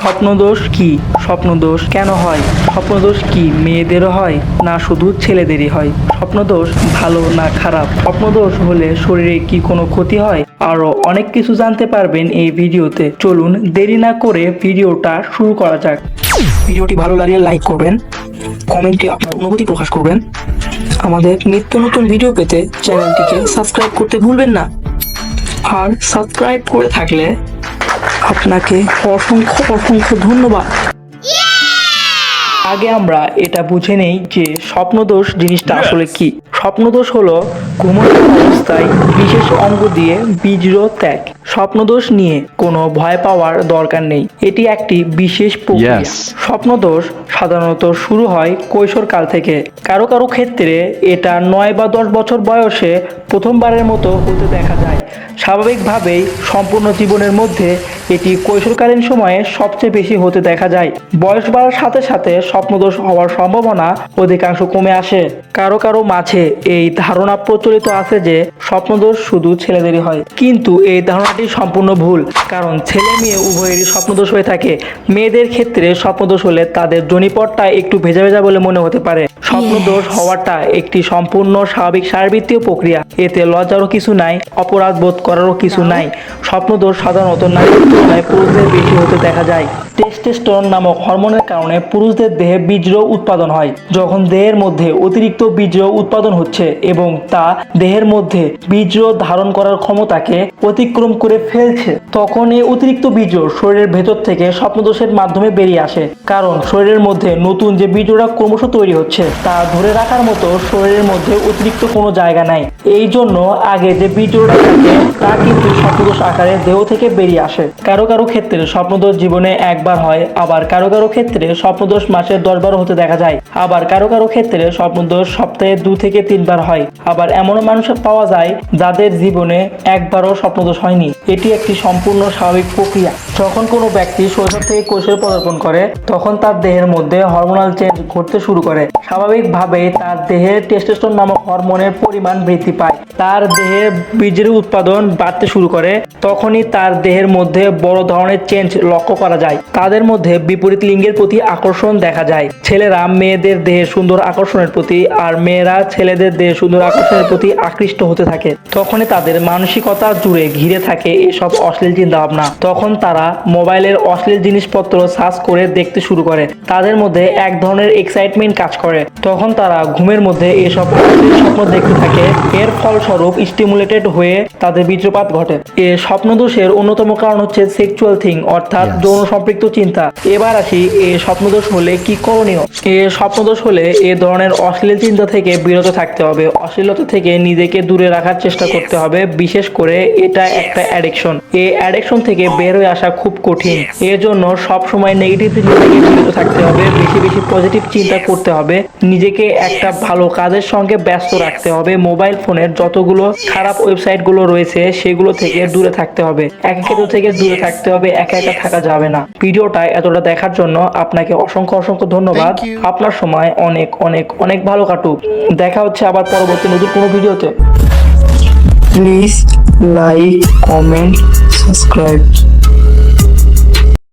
স্বপ্নদোষ কি? স্বপ্নদোষ কেন হয়? স্বপ্নদোষ কি মেয়েদেরও হয় না শুধু ছেলেদেরই হয়? স্বপ্নদোষ ভালো না খারাপ? স্বপ্নদোষ হলে শরীরে কি কোনো ক্ষতি হয়? আরো অনেক কিছু জানতে পারবেন এই ভিডিওতে। চলুন দেরি না করে ভিডিওটা শুরু করা যাক। ভিডিওটি ভালো লাগলে লাইক করবেন, কমেন্টে আপনার অনুভূতি প্রকাশ করবেন। আমাদের নিত্য নতুন ভিডিও পেতে চ্যানেলটিকে সাবস্ক্রাইব করতে ভুলবেন না। আর সাবস্ক্রাইব করে থাকলে আপনাকে অসংখ্য অসংখ্য ধন্যবাদ। আগে আমরা এটা বুঝে নেই যে স্বপ্নদোষ জিনিসটা আসলে কি। স্বপ্নদোষ হলো ঘুমন্ত অবস্থায় বিশেষ অঙ্গ দিয়ে বীর্য ত্যাগ। স্বপ্নদোষ নিয়ে কোনো ভয় পাওয়ার দরকার নেই, এটি একটি বিশেষ প্রক্রিয়া। স্বপ্নদোষ সাধারণত শুরু হয় কৈশোরকাল থেকে। কারো কারো ক্ষেত্রে এটা 9 বা 10 বছর বয়সে প্রথমবারের মতো হতে দেখা যায়। স্বাভাবিকভাবেই সম্পূর্ণ জীবনের মধ্যে এটি কৈশোরকালীন সময়ে সবচেয়ে বেশি হতে দেখা যায়। বয়স বাড়ার সাথে সাথে স্বপ্নদোষ হওয়ার সম্ভাবনা অধিকাংশ কমে আসে। কারো কারো মাঝে এই ধারণা প্রচলিত আছে যে স্বপ্নদোষ শুধু ছেলেদেরই হয়, কিন্তু এই ধারণাটি সম্পূর্ণ ভুল। কারণ ছেলে মেয়ে উভয়েরই স্বপ্নদোষ হয়ে থাকে। মেয়েদের ক্ষেত্রে স্বপ্নদোষ হলে তাদের জনিপটটা একটু ভেজা ভেজা বলে মনে হতে পারে। স্বপ্নদোষ হওয়াটা একটি সম্পূর্ণ স্বাভাবিক শারীরবৃত্তীয় প্রক্রিয়া। এতে লজ্জারও কিছু নাই, অপরাধ বোধ করারও কিছু নাই। স্বপ্নদোষ সাধারণত নারীদের তুলনায় পুরুষদের বেশি হতে দেখা যায়। টেস্টোস্টেরন নামক হরমোনের কারণে পুরুষদের দেহে বীর্য উৎপাদন হয়। যখন দেহের মধ্যে অতিরিক্ত বীর্য উৎপাদন হচ্ছে এবং তা দেহের মধ্যে বীর্য ধারণ করার ক্ষমতাকে অতিক্রম করে ফেলছে, তখন এই অতিরিক্ত বীর্য শরীরের ভেতর থেকে স্বপ্নদোষের মাধ্যমে বেরিয়ে আসে। কারণ শরীরের মধ্যে নতুন যে বীর্যটা ক্রমশ তৈরি হচ্ছে তা ধরে রাখার মতো শরীরের মধ্যে অতিরিক্ত কোনো জায়গা নাই। এই জন্য আগে যে বীর্যটা থাকে তা কিন্তু স্বপ্নদোষ আকারে দেহ থেকে বেরিয়ে আসে। কারো কারো ক্ষেত্রে স্বপ্নদোষ জীবনে একবার হয়, আবার কারো কারো ক্ষেত্রে স্বপ্নদোষ মাসে 10 বার হতে দেখা যায়। আবার কারো কারো ক্ষেত্রে স্বপ্নদোষ সপ্তাহে 2 থেকে 3 বার হয়। আবার এমনও মানুষ পাওয়া যায় যাদের জীবনে একবারও স্বপ্নদোষ হয়নি। এটি একটি সম্পূর্ণ স্বাভাবিক প্রক্রিয়া। যখন কোনো ব্যক্তি শৈশব থেকে কৈশোরে পদার্পণ করে তখন তার দেহের মধ্যে হরমোনাল চেঞ্জ ঘটতে শুরু করে। স্বাভাবিকভাবেই তার দেহের টেস্টোস্টেরন নামক হরমোনের পরিমাণ বৃদ্ধি পায়, তার দেহের বীর্যের উৎপাদন বাড়তে শুরু করে। তখনই তার দেহের মধ্যে বড় ধরনের চেঞ্জ লক্ষ্য করা যায়। তাদের মধ্যে বিপরীত লিঙ্গের প্রতি আকর্ষণ দেখা যায়। ছেলেরা মেয়েদের দেহের সুন্দর আকর্ষণের প্রতি আর মেয়েরা ছেলেদের দেহের সুন্দর আকর্ষণের প্রতি আকৃষ্ট হতে থাকে। তখনই তাদের মানসিকতা জুড়ে ঘিরে থাকে এসব অশ্লীল চিন্তা ভাবনা। তখন তারা মোবাইলের অশ্লীল জিনিসপত্র সার্চ করে দেখতে শুরু করে। তাদের মধ্যে এক ধরনের এক্সাইটমেন্ট কাজ করে। তখন তারা ঘুমের মধ্যে এসব অশ্লীল স্বপ্ন দেখতে থাকে। এর ফলস্বরূপ স্টিমুলেটেড হয়ে তাদের বীর্যপাত ঘটে। এ স্বপ্নদোষের অন্যতম কারণ হচ্ছে সেক্সুয়াল থিং, অর্থাৎ যৌন সম্পৃক্ত চিন্তা। এবার আসি এ স্বপ্নদোষ হলে কি করণীয়। এ স্বপ্নদোষ হলে এ ধরনের অশ্লীল চিন্তা থেকে বিরত থাকতে হবে। অশ্লীলতা থেকে নিজেকে দূরে রাখার চেষ্টা করতে হবে। বিশেষ করে এটা একটা অ্যাডিকশন। এই অ্যাডিকশন থেকে বের হয়ে আসা খুব কঠিন। এর জন্য সবসময় নেগেটিভ চিন্তা থেকে বিরত থাকতে হবে, বেশি বেশি পজিটিভ চিন্তা করতে হবে, নিজেকে একটা ভালো কাজের সঙ্গে ব্যস্ত রাখতে হবে। মোবাইল ফোনের যতগুলো খারাপ ওয়েবসাইটগুলো রয়েছে সেগুলো থেকে দূরে থাকতে হবে। একাকিত্ব থেকে দূরে থাকতে হবে, একা একা থাকা যাবে না। ভিডিওটা এতটা দেখার জন্য আপনাকে অসংখ্য অসংখ্য ধন্যবাদ। আপনার সময় অনেক অনেক অনেক ভালো কাটুক। দেখা হচ্ছে আবার পরবর্তী নতুন কোনো ভিডিওতে। Please like, comment, subscribe.